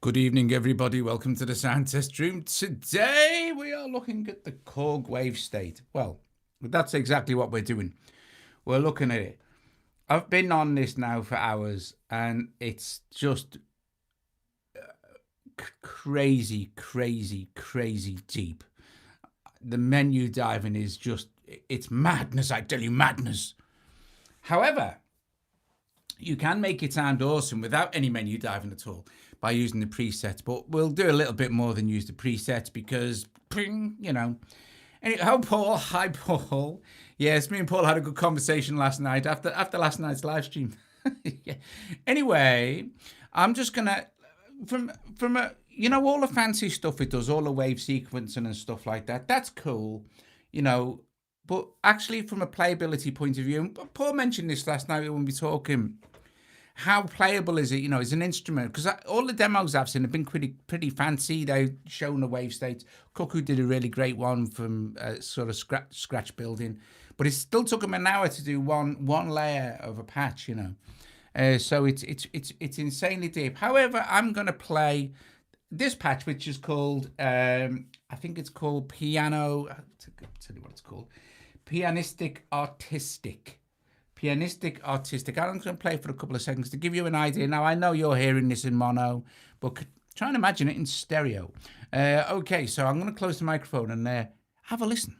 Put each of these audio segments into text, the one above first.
Good evening, everybody. Welcome to the sound test room. Today we are looking at the KORG Wavestate. Well, that's exactly what we're doing. We're looking at it. I've been on this now for hours, and it's just crazy deep. The menu diving is just, it's madness, I tell you, madness. However, you can make it sound awesome without any menu diving at all by using the presets, but we'll do a little bit more than use the presets because, you know. Anyway, oh, Paul. Hi, Paul. Yes, me and Paul had a good conversation last night after last night's live stream. Yeah. Anyway, I'm just gonna from a, you know, all the fancy stuff it does, all the wave sequencing and stuff like that. That's cool, you know. But actually, from a playability point of view, and Paul mentioned this last night when we were talking. How playable is it, you know, as an instrument? Because all the demos I've seen have been pretty fancy. They've shown the Wavestate. Cuckoo did a really great one from sort of scratch building, but it still took them an hour to do one layer of a patch, you know. So it's insanely deep. However, I'm gonna play this patch, which is called I think it's called Piano. I'll tell you what it's called, Pianistic Artistic. Pianistic Artistic. I'm going to play for a couple of seconds to give you an idea. Now, I know you're hearing this in mono, but try and imagine it in stereo. Okay, so I'm going to close the microphone and have a listen.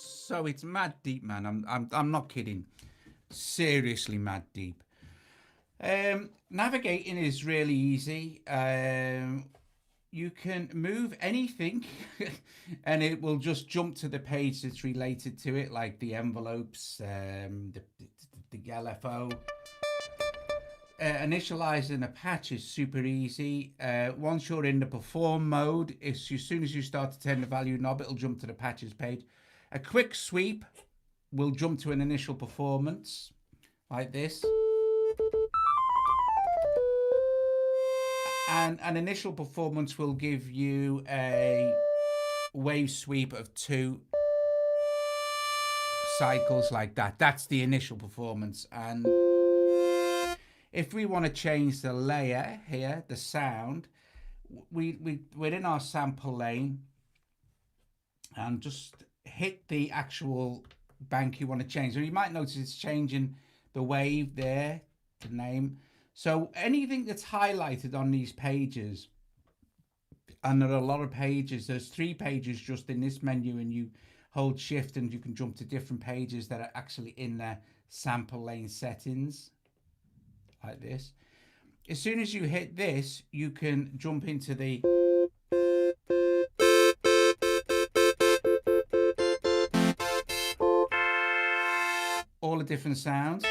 So it's mad deep, man. I'm not kidding. Seriously mad deep. Navigating is really easy. You can move anything and it will just jump to the page that's related to it, like the envelopes, the LFO. Initializing a patch is super easy. Once you're in the perform mode, as soon as you start to turn the value knob, it'll jump to the patches page. A quick sweep will jump to an initial performance like this. And an initial performance will give you a wave sweep of 2 cycles like that. That's the initial performance. And if we want to change the layer here, the sound, we're in our sample lane and just hit the actual bank you want to change. So you might notice it's changing the wave there, the name. So anything that's highlighted on these pages, and there are a lot of pages, there's 3 pages just in this menu, and you hold shift and you can jump to different pages that are actually in the sample lane settings, like this. As soon as you hit this, you can jump into the all the different sounds.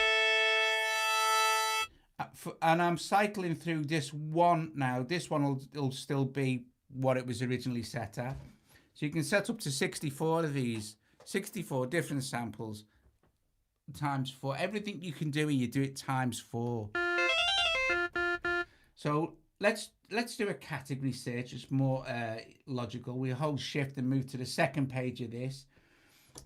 And I'm cycling through this one now. This one will still be what it was originally set at. So you can set up to 64 of these, 64 different samples times 4. Everything you can do, you do it times 4. So let's do a category search. It's more logical. We hold shift and move to the second page of this,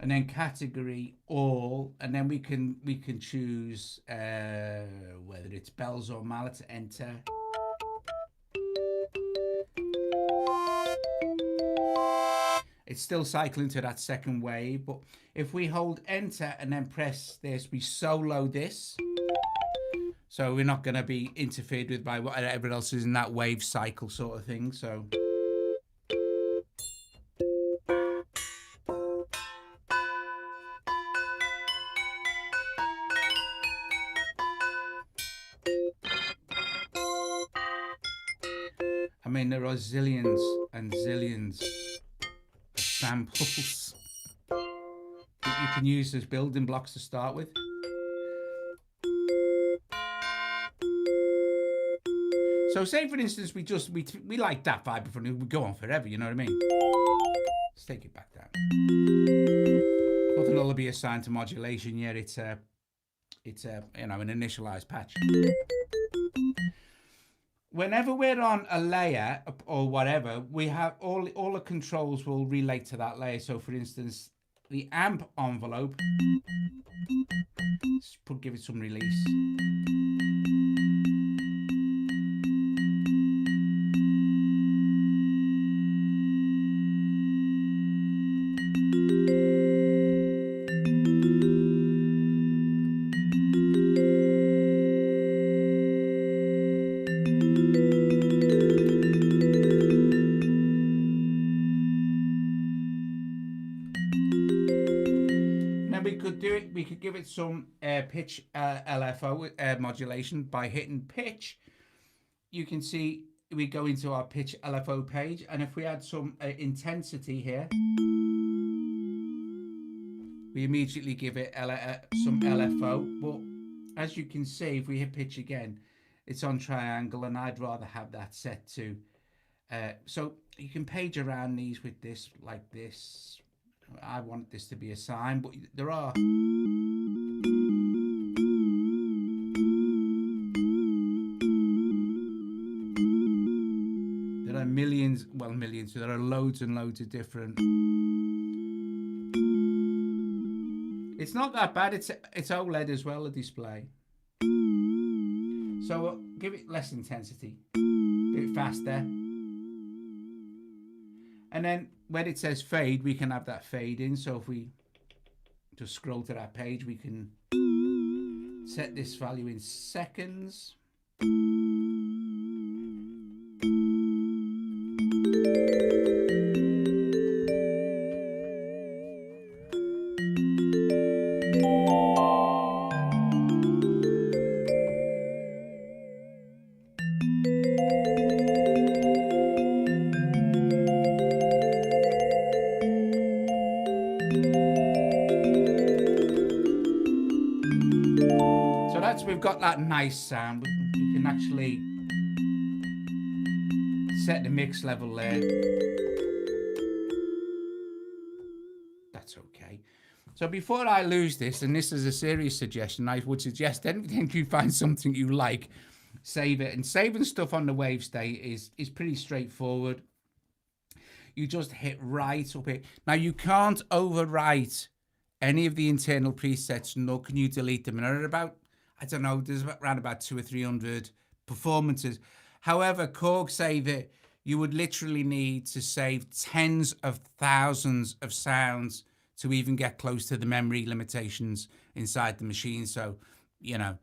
and then category all, and then we can choose whether it's bells or mallets. Enter. It's still cycling to that second wave, but if we hold enter and then press this, we solo this. So we're not going to be interfered with by whatever else is in that wave cycle sort of thing. So I mean, there are zillions and zillions of samples that you can use as building blocks to start with. So say for instance, we like that vibe before, we go on forever, you know what I mean? Let's take it back down. Nothing will be assigned to modulation yet. It's a you know, an initialized patch. Whenever we're on a layer or whatever, we have all the controls will relate to that layer. So for instance, the amp envelope, let's give it some release. We could give it some pitch LFO modulation by hitting pitch. You can see we go into our pitch LFO page, and if we add some intensity here, we immediately give it some LFO. But as you can see, if we hit pitch again, it's on triangle, and I'd rather have that set to. So you can page around these with this, like this. I want this to be a sign, but there are millions, there are loads and loads of different. It's not that bad. It's OLED as well, the display. So give it less intensity, a bit faster. And then when it says fade, we can have that fade in. So if we just scroll to that page, we can set this value in seconds. We've got that nice sound. We can actually set the mix level there. That's okay. So before I lose this, and this is a serious suggestion, I would suggest anything you find something you like, save it. And saving stuff on the Wavestate is pretty straightforward. You just hit right up it. Now you can't overwrite any of the internal presets, nor can you delete them. And there are about, I don't know, there's around about 200 or 300 performances. However, KORG Save It, you would literally need to save tens of thousands of sounds to even get close to the memory limitations inside the machine. So, you know,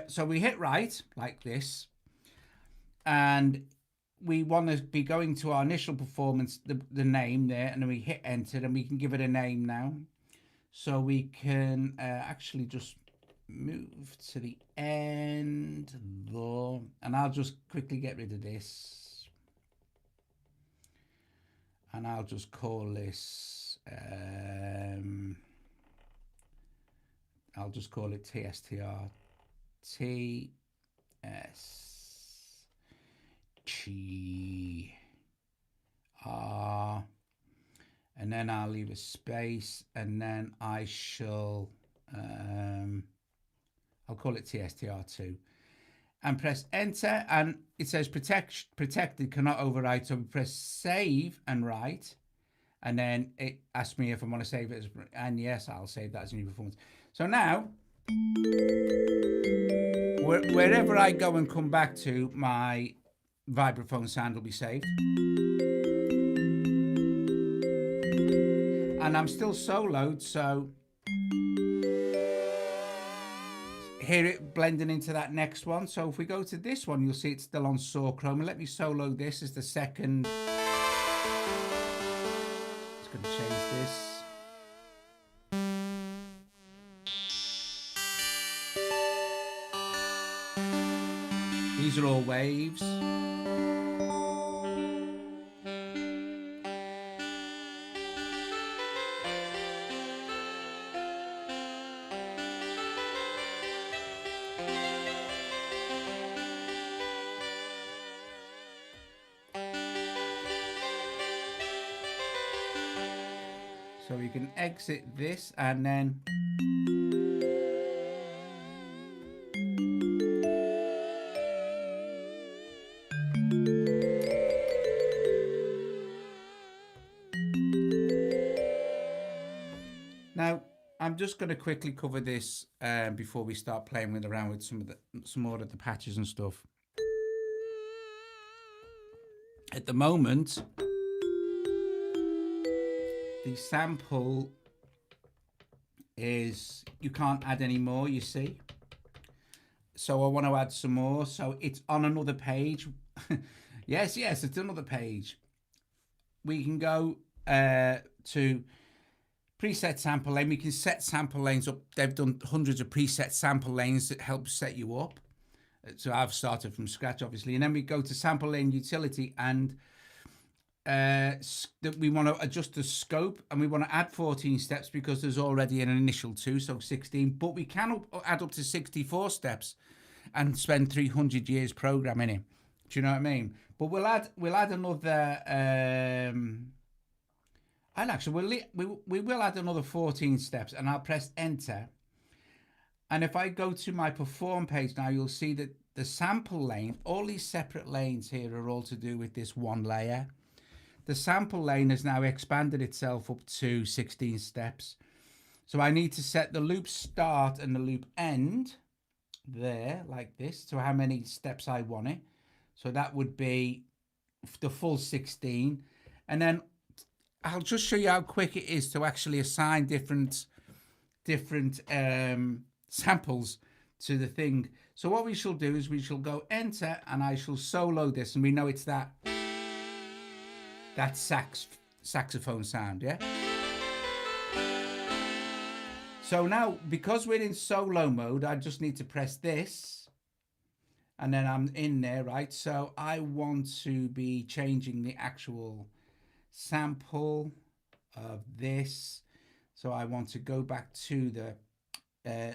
so we hit right like this, and we want to be going to our initial performance, the name there, and then we hit enter, and we can give it a name now. So we can actually just move to the end though, and I'll just quickly get rid of this, and I'll just call this I'll just call it TSTR TSTR, and then I'll leave a space, and then I shall I'll call it TSTR2, and press enter, and it says protected, cannot overwrite. So we press save and write, and then it asks me if I want to save it as, and yes, I'll save that as a new performance. So now, wherever I go and come back to, my vibraphone sound will be saved. And I'm still soloed, so hear it blending into that next one. So if we go to this one, you'll see it's still on saw chroma. Let me solo this as the second. It's going to change this. These are all waves. So we can exit this, and then now I'm just going to quickly cover this before we start playing around with some more of the patches and stuff. At the moment, the sample is, you can't add any more, you see. So I want to add some more. So it's on another page. yes, it's another page. We can go to preset sample lane. We can set sample lanes up. They've done hundreds of preset sample lanes that help set you up. So I've started from scratch, obviously. And then we go to sample lane utility, and that we want to adjust the scope, and we want to add 14 steps because there's already an initial 2, so 16, but we can add up to 64 steps and spend 300 years programming it. Do you know what I mean? But we'll add another and actually we will add another 14 steps, and I'll press enter. And if I go to my perform page now, you'll see that the sample lane, all these separate lanes here are all to do with this one layer. The sample lane has now expanded itself up to 16 steps. So I need to set the loop start and the loop end there, like this, to how many steps I want it. So that would be the full 16. And then I'll just show you how quick it is to actually assign different samples to the thing. So what we shall do is we shall go enter, and I shall solo this, and we know it's that saxophone sound, yeah? So now, because we're in solo mode, I just need to press this, and then I'm in there, right? So I want to be changing the actual sample of this. So I want to go back to the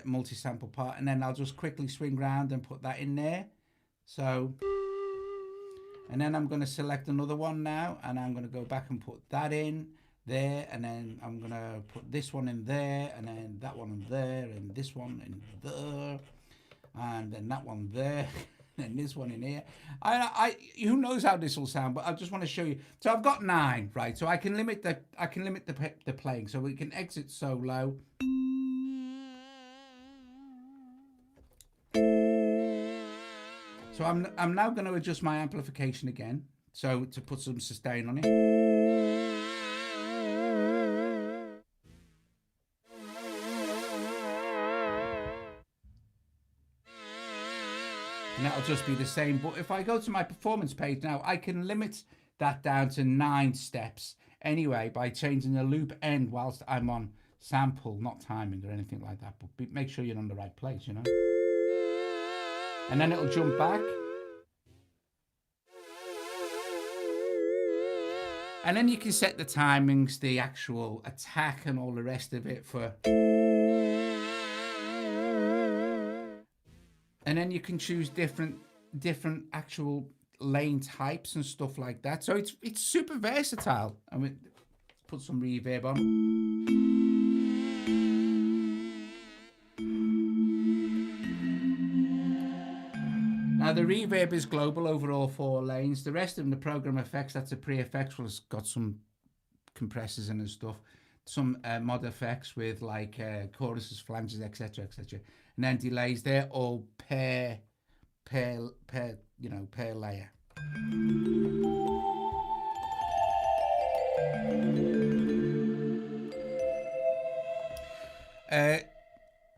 multi-sample part, and then I'll just quickly swing around and put that in there. So, and then I'm going to select another one now, and I'm going to go back and put that in there, and then I'm going to put this one in there, and then that one in there, and this one in there, and then that one there, and this one in here. Who knows how this will sound, but I just want to show you. So I've got 9, right? So I can limit the playing, so we can exit solo. So I'm now going to adjust my amplification again, so to put some sustain on it. And that'll just be the same. But if I go to my performance page now, I can limit that down to 9 steps anyway by changing the loop end whilst I'm on sample, not timing or anything like that. But make sure you're on the right place, you know. And then it'll jump back. And then you can set the timings, the actual attack and all the rest of it for... And then you can choose different actual lane types and stuff like that. So it's super versatile. I mean, put some reverb on. Now the reverb is global over all 4 lanes. The rest of them, the program effects, that's a pre-effects. Well, it's got some compressors in and stuff. Some mod effects with like choruses, flanges, etc., etc. And then delays. They're all per layer.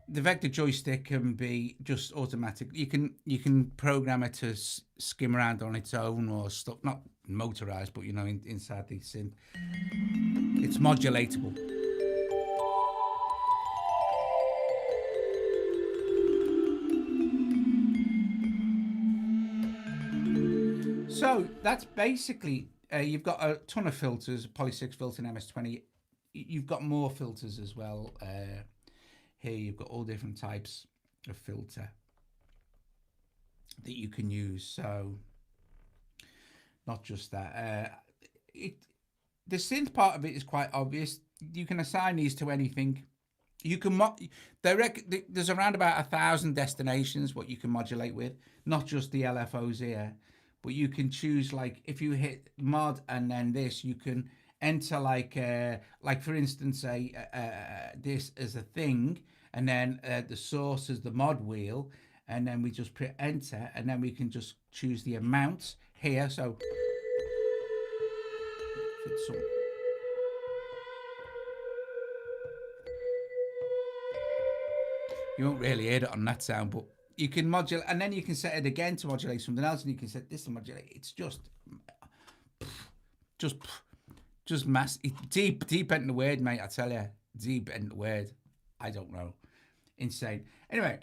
The vector joystick can be just automatic. You can program it to skim around on its own or stuff, not motorized, but you know, inside the synth. It's modulatable. So that's basically, you've got a ton of filters, Poly 6 filter and MS-20. You've got more filters as well. Here you've got all different types of filter that you can use. So not just that. The synth part of it is quite obvious. You can assign these to anything. You can there's around about 1,000 destinations what you can modulate with, not just the LFOs here, but you can choose, like if you hit mod and then this, you can enter like for instance this as a thing, and then the source is the mod wheel, and then we just press enter, and then we can just choose the amount here. So you won't really hear it on that sound, but you can modulate, and then you can set it again to modulate something else, and you can set this to modulate. It's just mass. Deep into the word, mate. I tell you, deep into the word. I don't know. Insane. Anyway,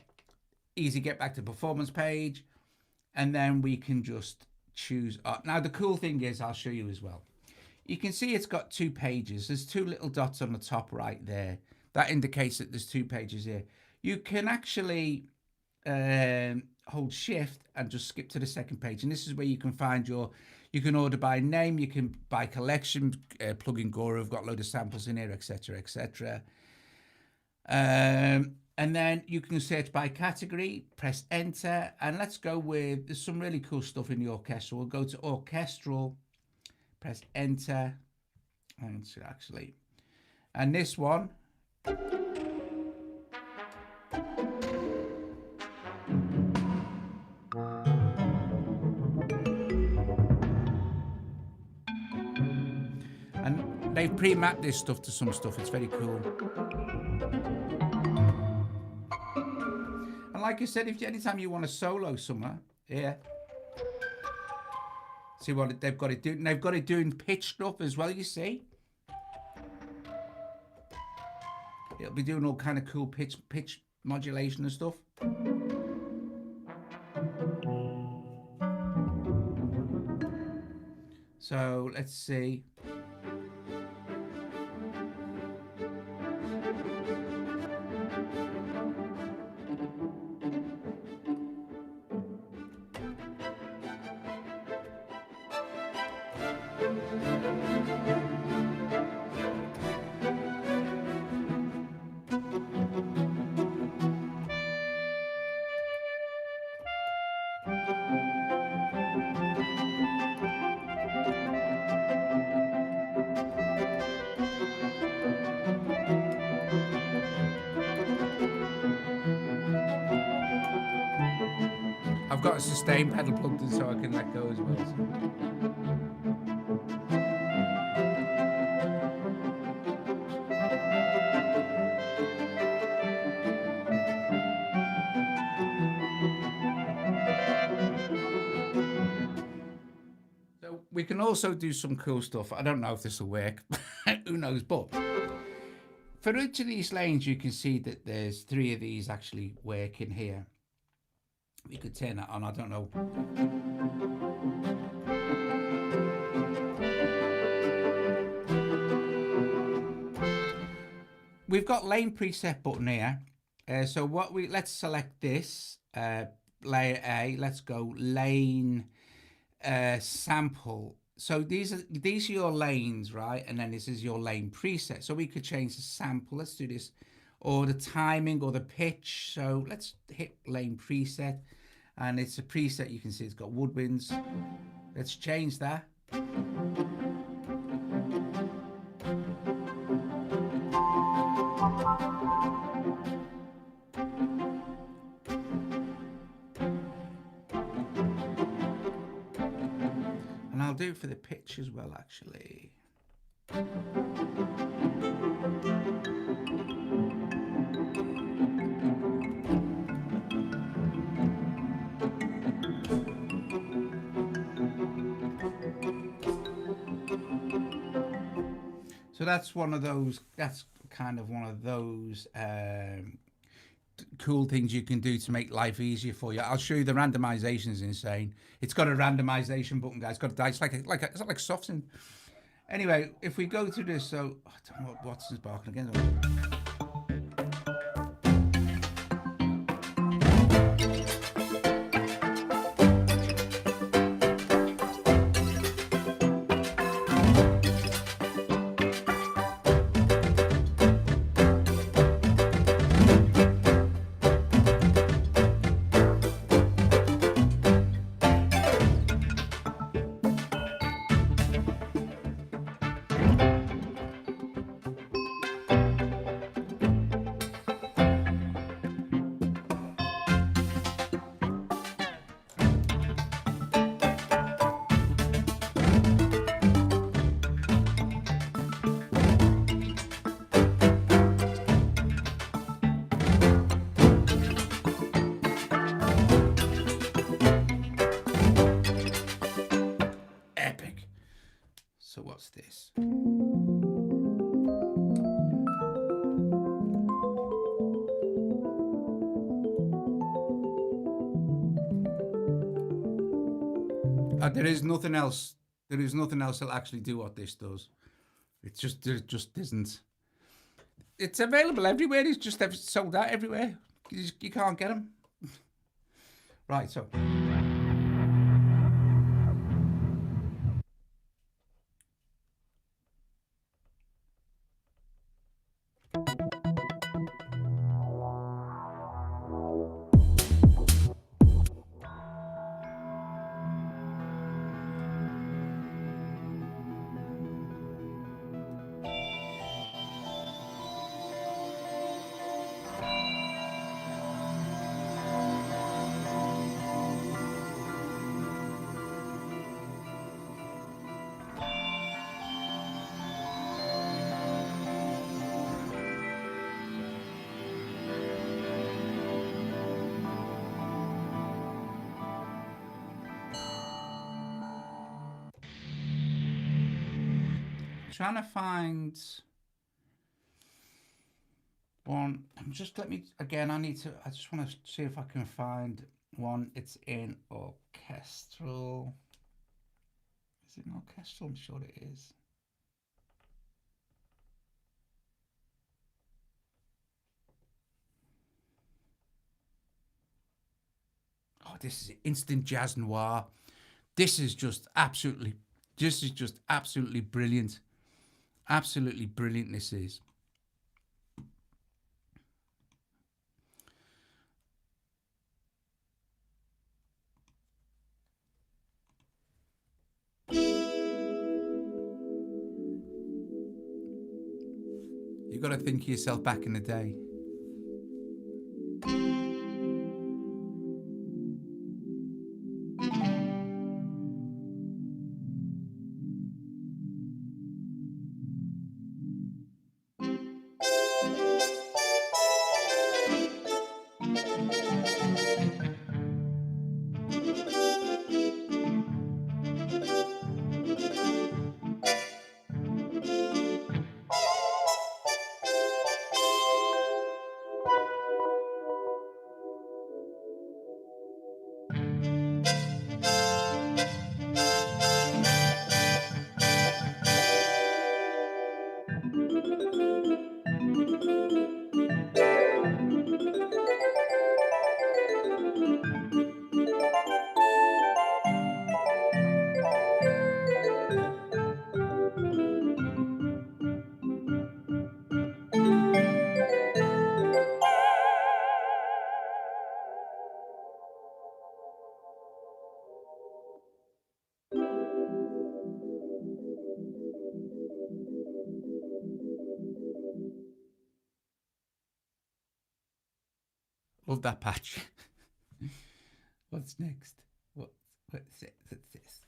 easy. Get back to performance page, and then we can just choose. Now the cool thing is, I'll show you as well. You can see it's got 2 pages. There's 2 little dots on the top right there. That indicates that there's 2 pages here. You can actually hold shift and just skip to the second page, and this is where you can find you can order by name, you can buy collection, plug in Gora, I've got a load of samples in here, etc., etc. And then you can search by category, press enter, and let's go with, there's some really cool stuff in the orchestral. We'll go to orchestral, press enter, and actually, and this one, and they've pre-mapped this stuff to some stuff. It's very cool. And like I said, if anytime you want to solo somewhere, here, see what they've got it doing. They've got it doing pitch stuff as well, you see. It'll be doing all kind of cool pitch modulation and stuff. So let's see. I've got a sustain pedal plugged in so I can let go as well. So we can also do some cool stuff. I don't know if this will work. Who knows? But for each of these lanes, you can see that there's 3 of these actually working here. We could turn that on. I don't know. We've got lane preset button here. So what let's select this layer A. Let's go lane sample. So these are your lanes, right? And then this is your lane preset. So we could change the sample. Let's do this, or the timing, or the pitch. So let's hit lane preset, and it's a preset. You can see it's got woodwinds. Let's change that. And I'll do it for the pitch as well, actually. So that's one of those, that's kind of one of those cool things you can do to make life easier for you. I'll show you. The randomization is insane. It's got a randomization button, guys. It's got it's like soften. Anyway, if we go through this, so I don't know what's this barking again. So what's this? There is nothing else. There is nothing else that'll actually do what this does. It just isn't. It's available everywhere. It's just sold out everywhere. You can't get them. Right, so. Trying to find. one. Just let me again. I just want to see if I can find one. It's in orchestral. Is it in orchestral? I'm sure it is. Oh, this is instant jazz noir. This is just absolutely brilliant. Absolutely brilliant this is. You got to think of yourself back in the day. Love that patch. What's next? What's it? What's this?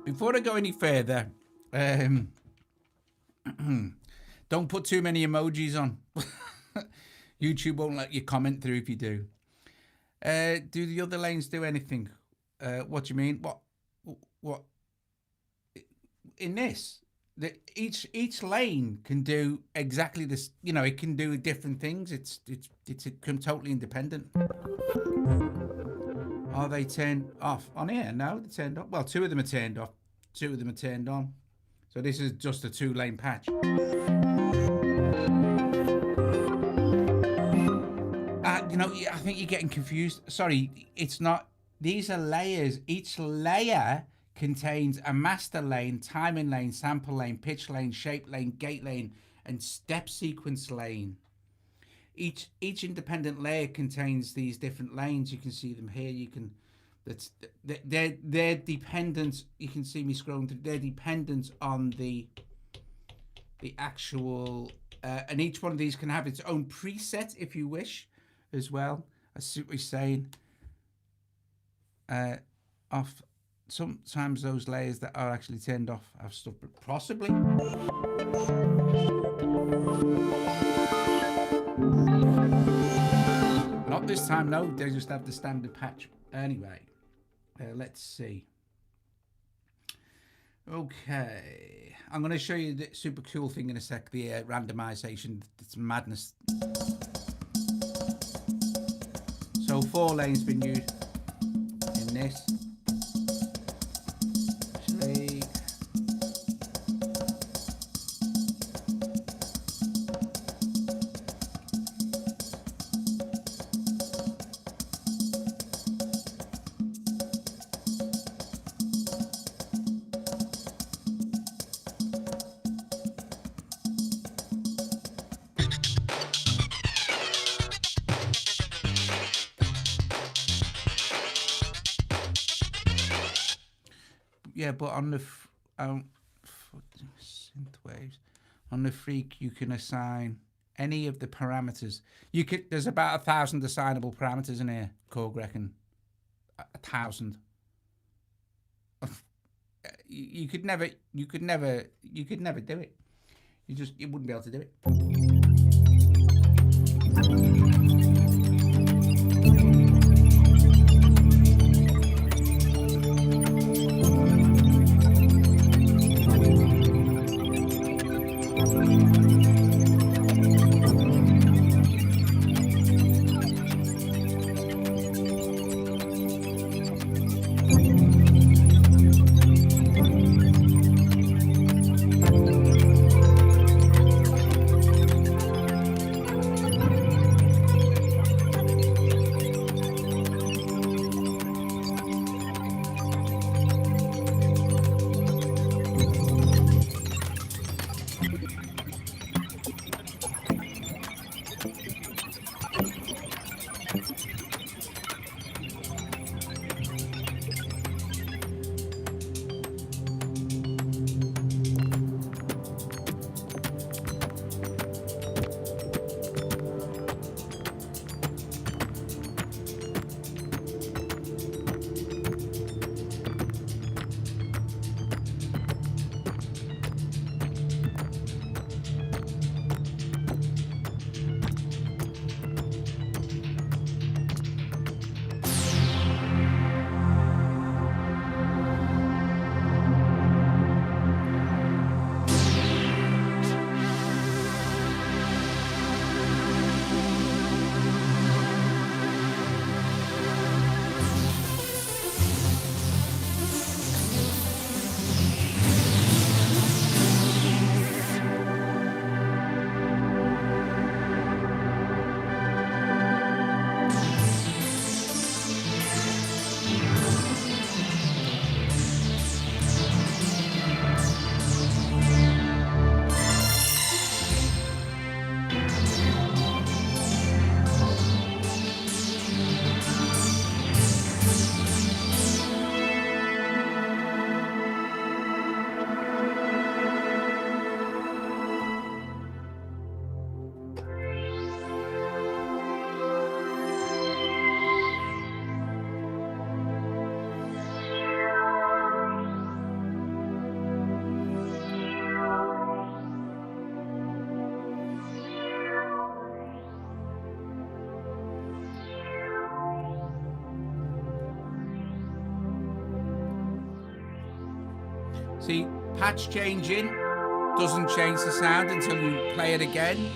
Before I go any further, don't put too many emojis on. YouTube won't let you comment through if you do. Do the other lanes do anything? What do you mean? What? In this, each lane can do exactly this. You know, it can do different things. It's totally independent. Are they turned off on here? No, they're turned off. Well, two of them are turned off. Two of them are turned on. So this is just a 2-lane patch. You know, I think you're getting confused. Sorry, it's not. These are layers. Each layer contains a master lane, timing lane, sample lane, pitch lane, shape lane, gate lane, and step sequence lane. Each independent layer contains these different lanes. You can see them here. You can. They're dependent. You can see me scrolling through. They're dependent on the actual, and each one of these can have its own preset if you wish, as well. I see what you're saying. Off sometimes those layers that are actually turned off have stuff, possibly. Not this time, no. They just have the standard patch. Anyway, let's see. Okay, I'm going to show you the super cool thing in a sec, the randomization. It's madness. So 4 lanes been used in this. Actually, yeah, but on the synth waves, on the Freak, you can assign any of the parameters. You could. There's about 1,000 assignable parameters in here. KORG reckon 1,000. You could never do it. You wouldn't be able to do it. See, patch changing doesn't change the sound until you play it again.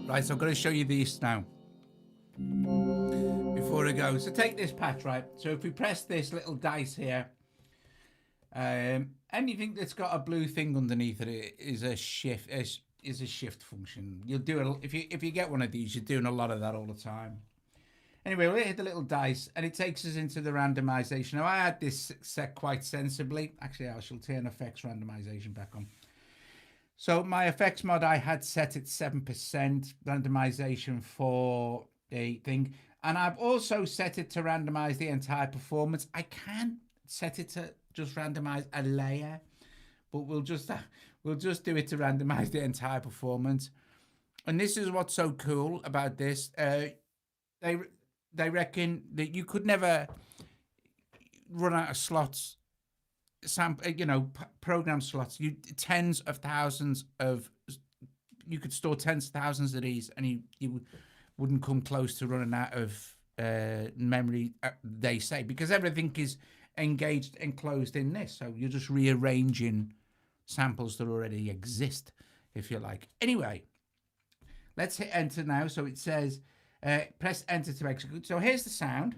Right, so I'm going to show you these now before I go. So take this patch, right? So if we press this little dice here, anything that's got a blue thing underneath it is a shift. Is a shift function. You'll do it if you get one of these. You're doing a lot of that all the time. Anyway, we'll hit the little dice, and it takes us into the randomization. Now I had this set quite sensibly. Actually, I shall turn effects randomization back on. So my effects mod I had set at 7% randomization for a thing. And I've also set it to randomize the entire performance. I can set it to just randomize a layer, but we'll just do it to randomize the entire performance. And this is what's so cool about this. They reckon that you could never run out of slots. Program slots. You tens of thousands of. You could store tens of thousands of these, and you wouldn't come close to running out of memory. They say, because everything is engaged and closed in this, so you're just rearranging samples that already exist, if you like. Anyway, let's hit enter now. So it says press enter to execute. So here's the sound.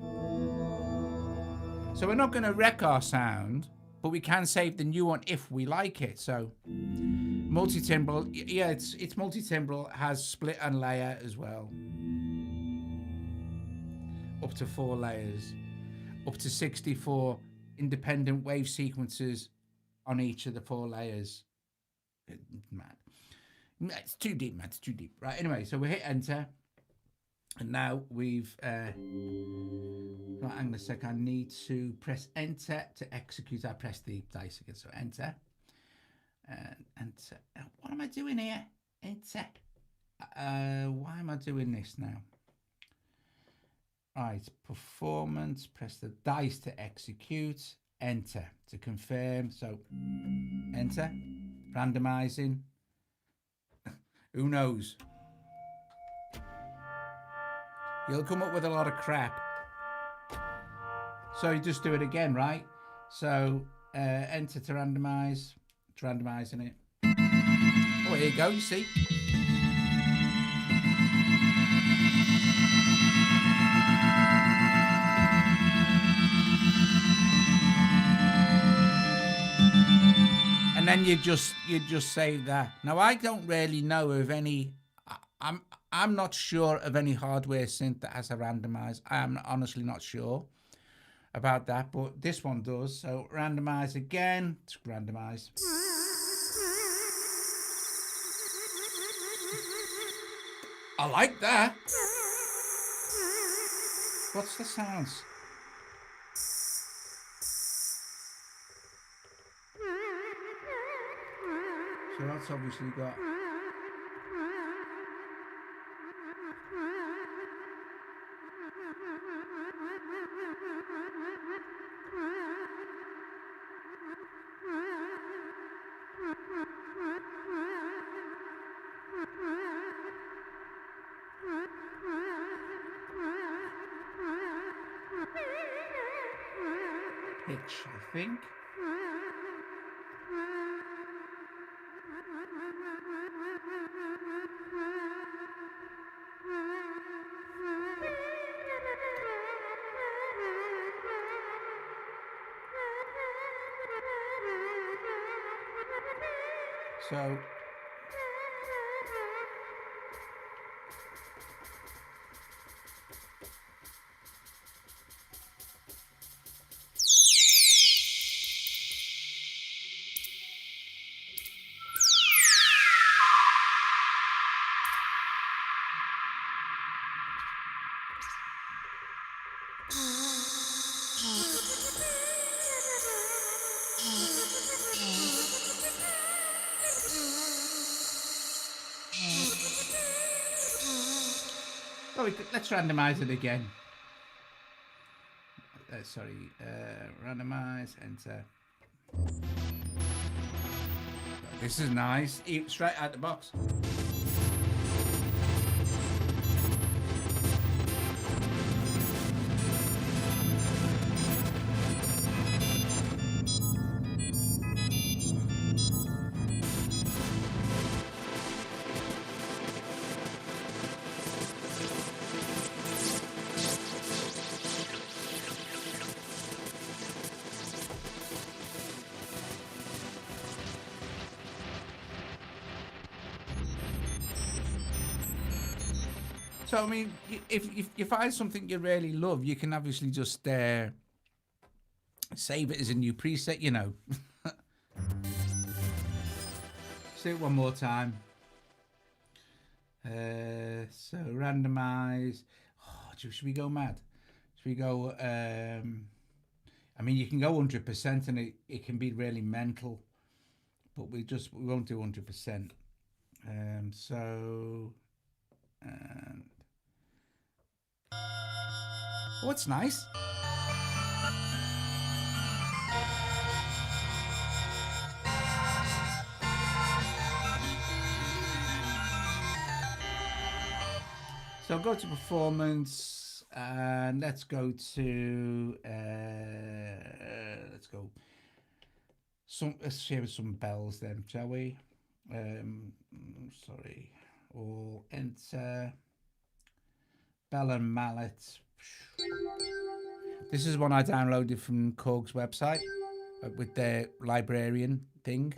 So we're not going to wreck our sound, but we can save the new one if we like it. So multi-timbral, yeah, it's multi-timbral, has split and layer as well. Up to 4 layers, up to 64 independent wave sequences on each of the 4 layers. Mad. It's too deep, man. It's too deep. Right. Anyway, so we hit enter, and now we've. Right, hang on a sec. I need to press enter to execute. I press the dice again. So enter. And enter. What am I doing here? Enter. Why am I doing this now? Right, performance. Press the dice to execute. Enter to confirm. So enter. Randomizing. Who knows? You'll come up with a lot of crap. So you just do it again, right? So enter to randomize. It's randomizing it. Oh, here you go, you see. And then you just save that. Now I don't really know of any. I'm not sure of any hardware synth that has a randomize. I am honestly not sure about that, but this one does. So randomize again. Let's randomize. I like that. What's the sounds? So that's obviously got. Pitch, I think. So let's randomize it again. Randomize, enter. This is nice. Straight out the box. So, I mean, if you find something you really love, you can obviously just save it as a new preset, you know. Say it one more time. So, randomize. Oh, should we go mad? Should we go... I mean, you can go 100% and it can be really mental. But we won't do 100%. Oh, it's nice. So go to performance and let's go to let's share some bells then, shall we? Sorry. All enter. Bell and mallet. This is one I downloaded from KORG's website with their librarian thing.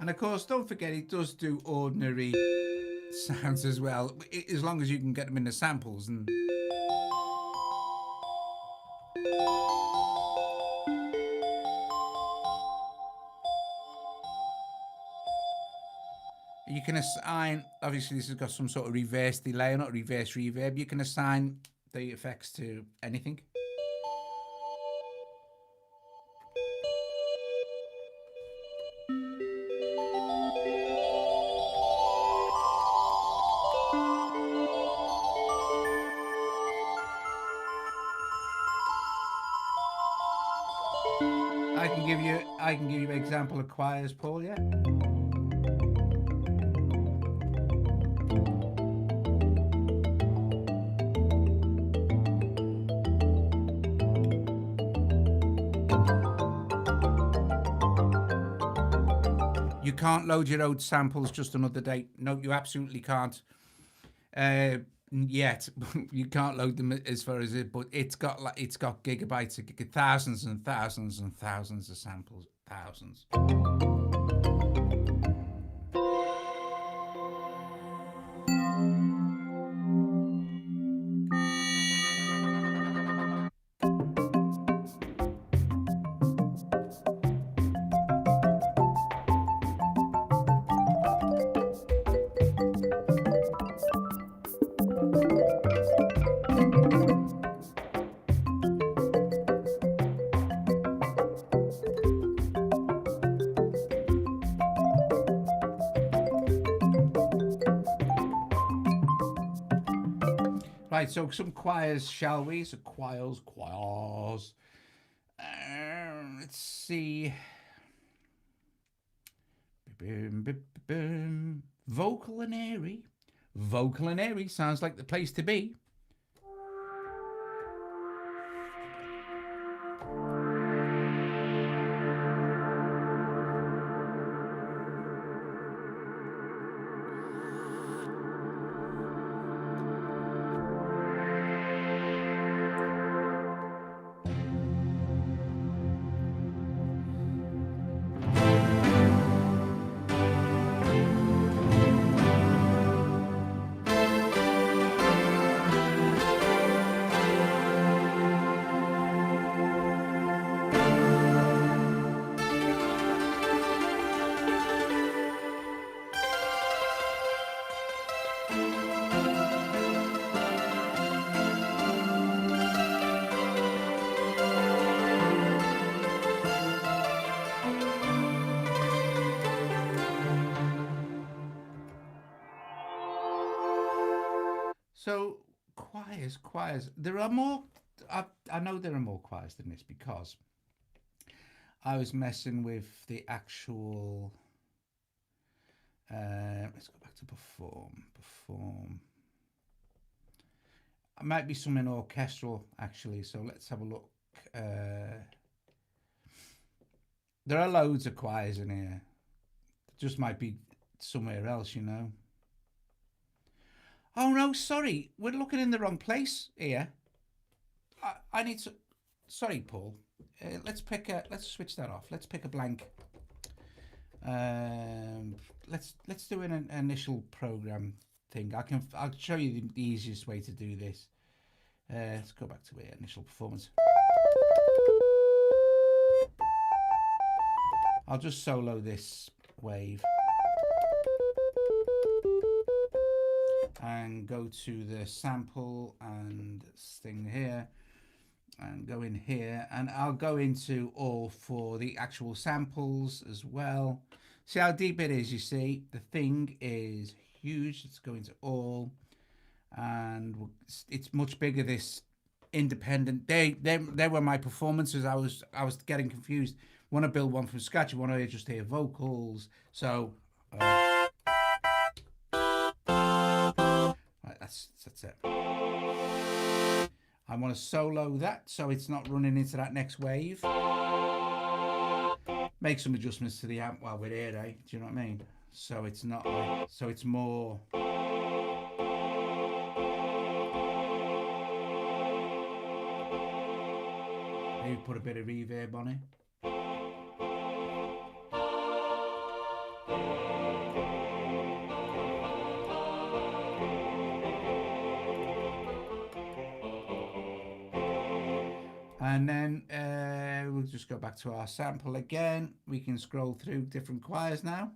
And of course, don't forget, it does do ordinary sounds as well, as long as you can get them in the samples. And you can assign, obviously this has got some sort of reverse delay, not reverse reverb. You can assign the effects to anything. I can give you an example of choirs, Paul, yeah? You can't load your own samples just another day. No, you absolutely can't. Yet you can't load them as far as it, but it's got gigabytes of thousands and thousands and thousands of samples, thousands. Right, so some choirs, shall we? So choirs. Let's see. Vocal and airy. Vocal and airy sounds like the place to be. So choirs. There are more. I know there are more choirs than this because I was messing with the actual. Let's go back to perform. It might be something orchestral actually. So let's have a look. There are loads of choirs in here. It just might be somewhere else, you know. Oh no, sorry, we're looking in the wrong place here. I need to. Sorry, Paul. Let's switch that off. Let's pick a blank. Let's do an initial program thing. I'll show you the easiest way to do this. Let's go back to here, initial performance. I'll just solo this wave. And go to the sample and thing here and go in here, and I'll go into all for the actual samples as well. See how deep it is, you see? The thing is huge. Let's go into all, and it's much bigger, this independent. They were my performances. I was getting confused. Want to build one from scratch, you want to just hear vocals. So that's it. I want to solo that so it's not running into that next wave. Make some adjustments to the amp while we're here, eh? Do you know what I mean? So it's not like, so it's more. Maybe put a bit of reverb on it. And then we'll just go back to our sample again. We can scroll through different choirs now.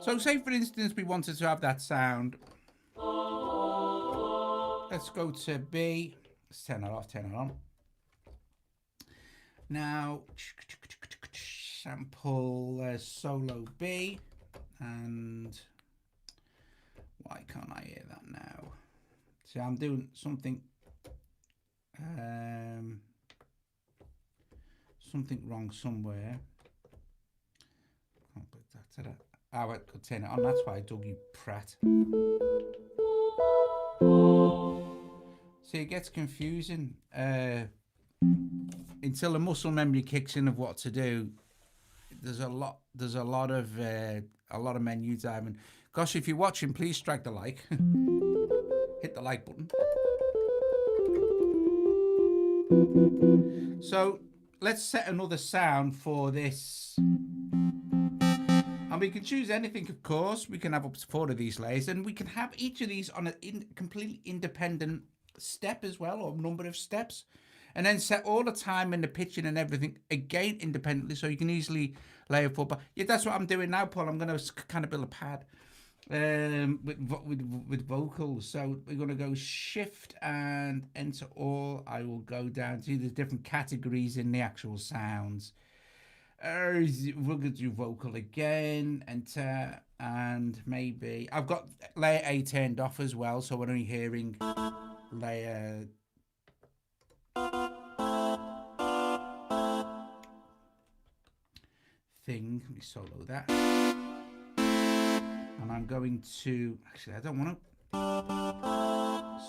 So say for instance we wanted to have that sound. Let's go to B. Let's turn it off, turn it on. Now sample solo B, and why can't I hear that now? See, I'm doing something something wrong somewhere. Can't put that to that. Oh, I could turn it on. That's why, Doug, you prat. See, it gets confusing until the muscle memory kicks in of what to do. There's a lot of menu diving. Gosh, if you're watching, please strike the like. Hit the like button. So let's set another sound for this. And we can choose anything, of course. We can have up to 4 of these layers, and we can have each of these on a completely independent step as well, or number of steps, and then set all the time and the pitching and everything again independently, so you can easily layer 4. But yeah, that's what I'm doing now, Paul. I'm going to kind of build a pad with vocals. So we're going to go shift and enter all. I will go down to the different categories in the actual sounds. We're going to do vocal again, enter, and maybe I've got layer A turned off as well, so we're only hearing layer thing. Let me solo that, and I'm going to actually I don't want to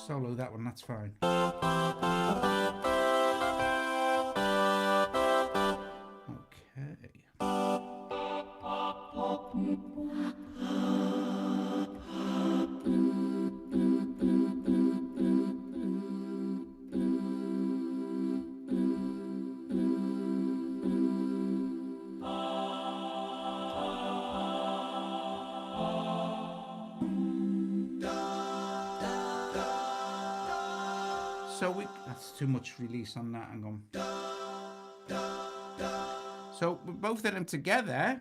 solo that one. That's fine. So that's too much release on that. Hang on. So with both of them together.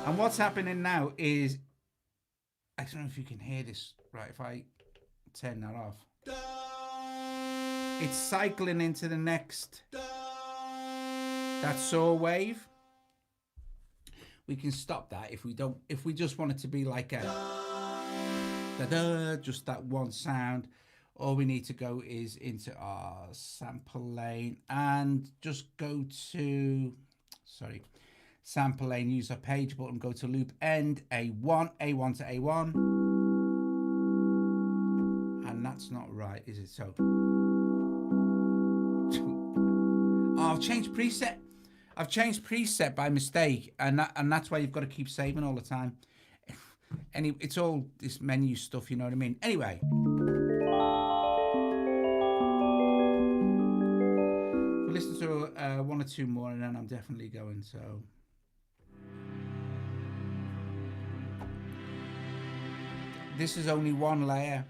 And what's happening now is, I don't know if you can hear this, right? If I turn that off, it's cycling into the next, that saw wave. We can stop that if we don't, if we just want it to be like a da-da, just that one sound. All we need to go is into our sample lane and just go to, sample lane, use our page button, go to loop end, A1 to A1. And that's not right, is it? So, oh, I've changed preset. I've changed preset by mistake, and that's why you've got to keep saving all the time. It's all this menu stuff, you know what I mean? Anyway. We'll listen to 1 or 2 more, and then I'm definitely going, so. This is only 1 layer.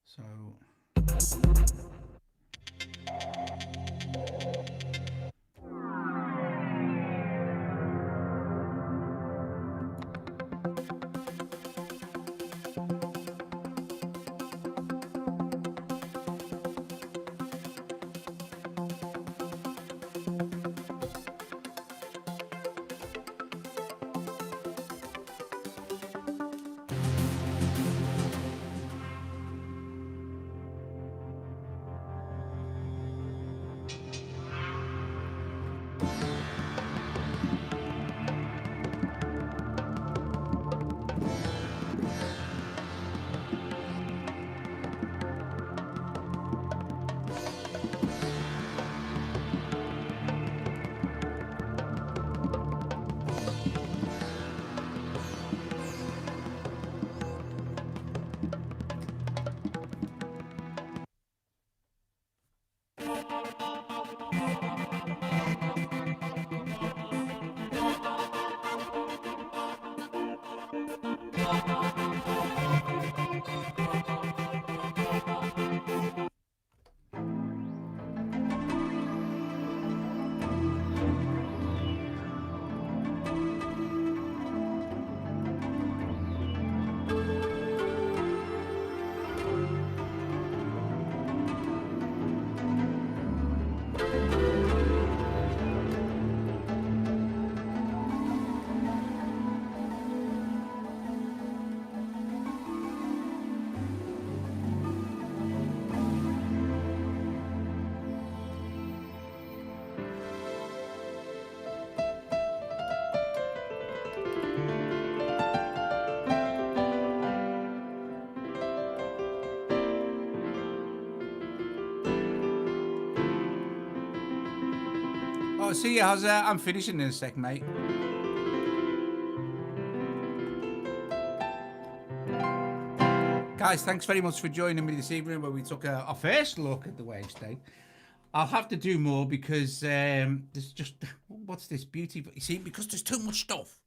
So. Oh, see you. I'm finishing in a sec, mate. Guys, thanks very much for joining me this evening where we took our first look at the Wavestate. I'll have to do more because there's just, what's this beauty? You see, because there's too much stuff.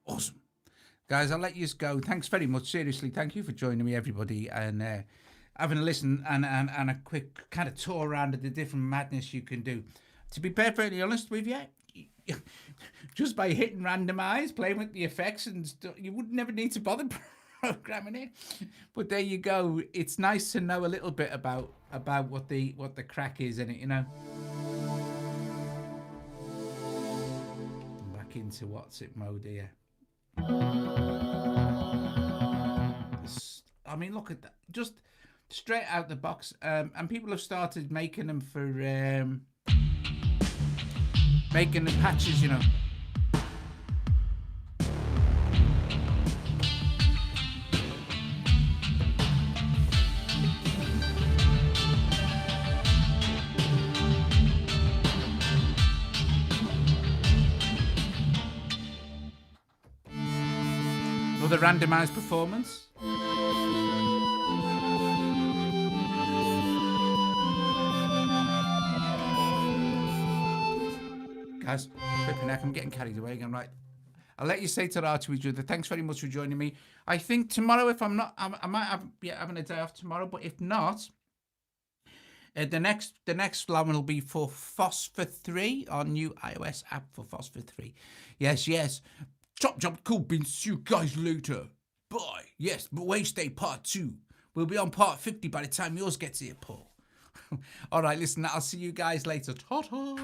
Awesome. Guys, I'll let you go. Thanks very much. Seriously, thank you for joining me, everybody, and having a listen and a quick kind of tour around of the different madness you can do. To be perfectly honest with you, just by hitting randomize, playing with the effects, and you would never need to bother programming it. But there you go. It's nice to know a little bit about what the crack is in it, you know. Back into what's it mode here. I mean, look at that, just straight out the box, and people have started making them for making the patches, you know. Another randomized performance. Guys, flipping heck, I'm getting carried away again, right? I'll let you say ta-ra to each other. Thanks very much for joining me. I think tomorrow, if I'm not, I might have having a day off tomorrow, but if not, the next one will be for Phosphor 3, our new iOS app for Phosphor 3. Yes. Chop, cool beans. See you guys later. Bye. Yes, but Wavestate Part 2. We'll be on Part 50 by the time yours gets here, Paul. All right, listen, I'll see you guys later. Ta-ta.